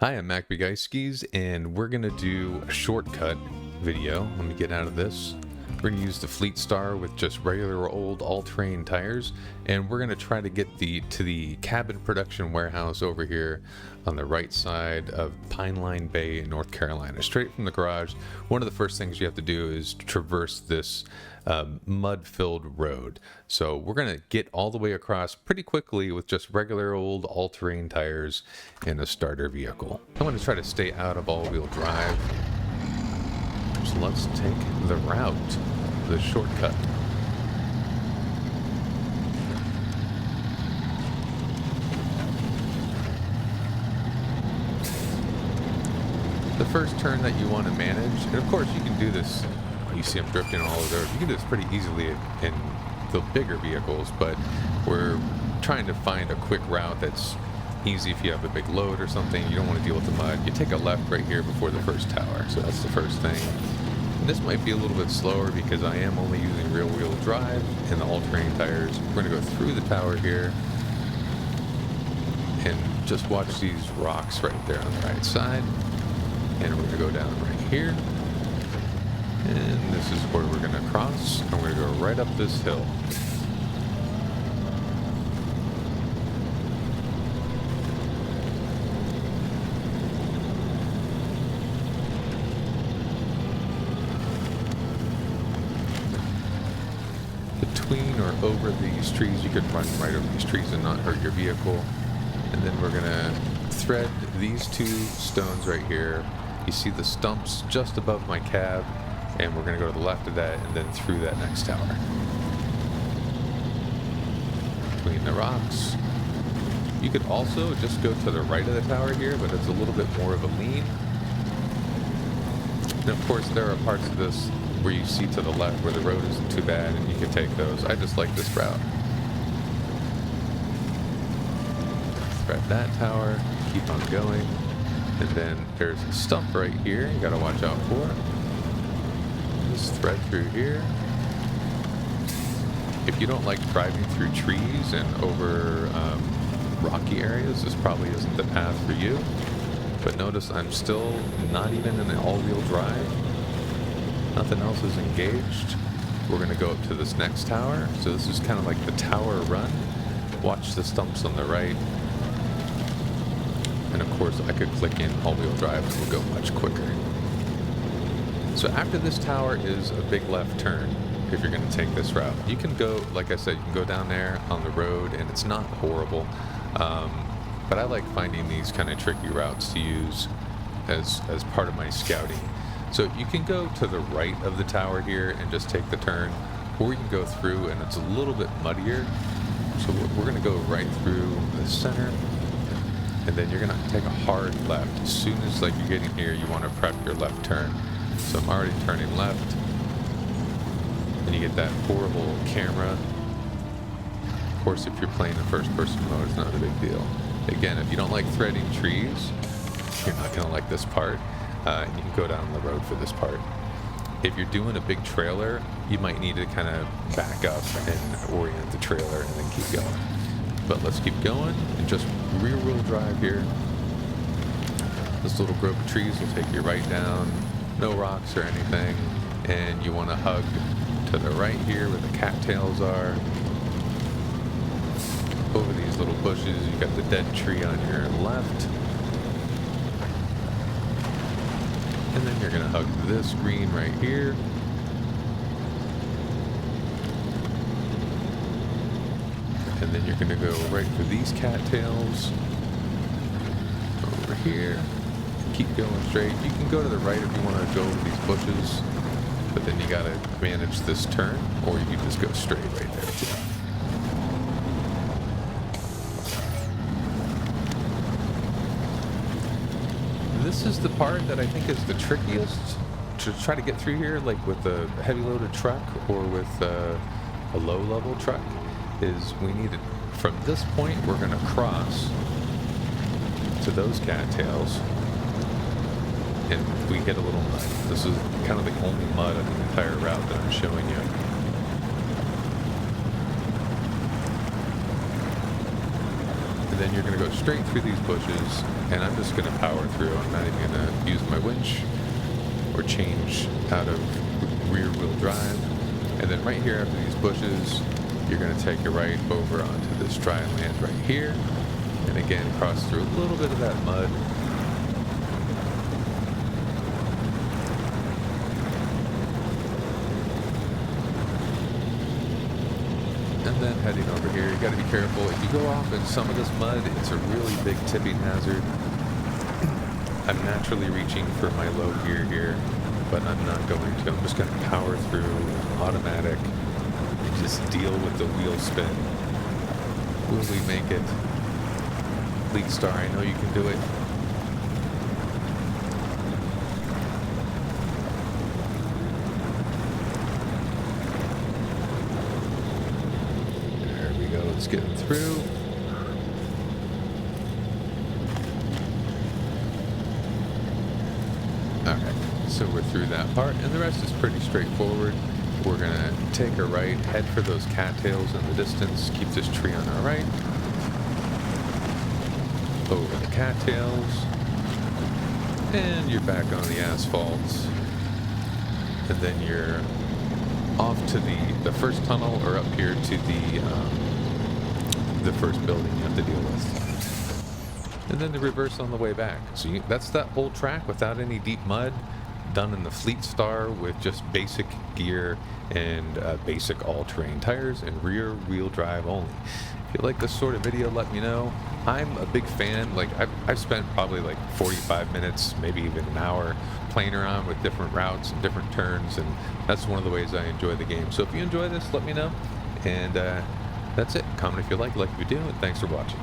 Hi, I'm Macbigicekeys, and we're going to do a shortcut video. Let me get out of this. We're going to use the Fleet Star with just regular old all-terrain tires, and we're going to try to get to the cabin production warehouse over here on the right side of Pineline Bay in North Carolina, straight from the garage. One of the first things you have to do is traverse this mud-filled road. So we're going to get all the way across pretty quickly with just regular old all-terrain tires and a starter vehicle. I'm going to try to stay out of all-wheel drive. So let's take the route, the shortcut. The first turn that you want to manage, and of course you can do this, you see I'm drifting all over there, you can do this pretty easily in the bigger vehicles, but we're trying to find a quick route that's easy if you have a big load or something. You don't want to deal with the mud. You take a left right here before the first tower, so that's the first thing. And this might be a little bit slower because I am only using rear-wheel drive and the all-terrain tires. We're going to go through the tower here and just watch these rocks right there on the right side. And we're going to go down right here. And this is where we're going to cross. And we're going to go right up this hill. Between or over these trees, you could run right over these trees and not hurt your vehicle. And then we're going to thread these two stones right here. You see the stumps just above my cab, and we're going to go to the left of that and then through that next tower. Between the rocks. You could also just go to the right of the tower here, but it's a little bit more of a lean. And of course there are parts of this where you see to the left where the road isn't too bad and you can take those. I just like this route. Thread that tower, keep on going. And then there's a stump right here you gotta watch out for. Just thread through here. If you don't like driving through trees and over rocky areas, this probably isn't the path for you. But notice I'm still not even in an all-wheel drive. Nothing else is engaged. We're gonna go up to this next tower. So this is kind of like the tower run. Watch the stumps on the right. And of course I could click in all-wheel drive and we'll go much quicker. So after this tower is a big left turn if you're going to take this route. You can go, like I said, you can go down there on the road and it's not horrible. But I like finding these kind of tricky routes to use as part of my scouting. So you can go to the right of the tower here and just take the turn, or you can go through and it's a little bit muddier. So we're going to go right through the center. And then you're going to take a hard left. As soon as you're getting here, you want to prep your left turn. So I'm already turning left. And you get that horrible camera. Of course, if you're playing in first person mode, it's not a big deal. Again, if you don't like threading trees, you're not going to like this part. And you can go down the road for this part. If you're doing a big trailer, you might need to kind of back up and orient the trailer and then keep going. But let's keep going and just rear-wheel drive here. This little grove of trees will take you right down, no rocks or anything, and you want to hug to the right here where the cattails are. Over these little bushes, you got the dead tree on your left. And then you're going to hug this green right here. And then you're going to go right for these cattails. Over here. Keep going straight. You can go to the right if you want to go over these bushes. But then you got to manage this turn. Or you can just go straight right there too. This is the part that I think is the trickiest to try to get through here, like with a heavy loaded truck or with a low level truck. Is we need to, from this point we're going to cross to those cattails and we hit a little mud. This is kind of the only mud on the entire route that I'm showing you. And then you're going to go straight through these bushes, and I'm just going to power through. I'm not even going to use my winch or change out of rear wheel drive. And then right here after these bushes, you're going to take a right over onto this dry land right here, and again cross through a little bit of that mud. And then heading over here, you got to be careful. If you go off in some of this mud, it's a really big tipping hazard. I'm naturally reaching for my low gear here, but I'm not going to. I'm just going to power through automatic and just deal with the wheel spin. Will we make it? Lead Star, I know you can do it. There we go. Let's get through. Alright, so we're through that part, and the rest is pretty straightforward. We're going to take a right, head for those cattails in the distance, keep this tree on our right, over the cattails, and you're back on the asphalt, and then you're off to the first tunnel, or up here to the first building you have to deal with. And then the reverse on the way back. So that's that whole track without any deep mud, done in the Fleet Star with just basic gear and basic all-terrain tires and rear wheel drive only. If you like this sort of video, let me know. I'm a big fan. Like I've spent probably like 45 minutes, maybe even an hour, playing around with different routes and different turns, and that's one of the ways I enjoy the game. So if you enjoy this, let me know. And that's it. Comment if you like if you do, and thanks for watching.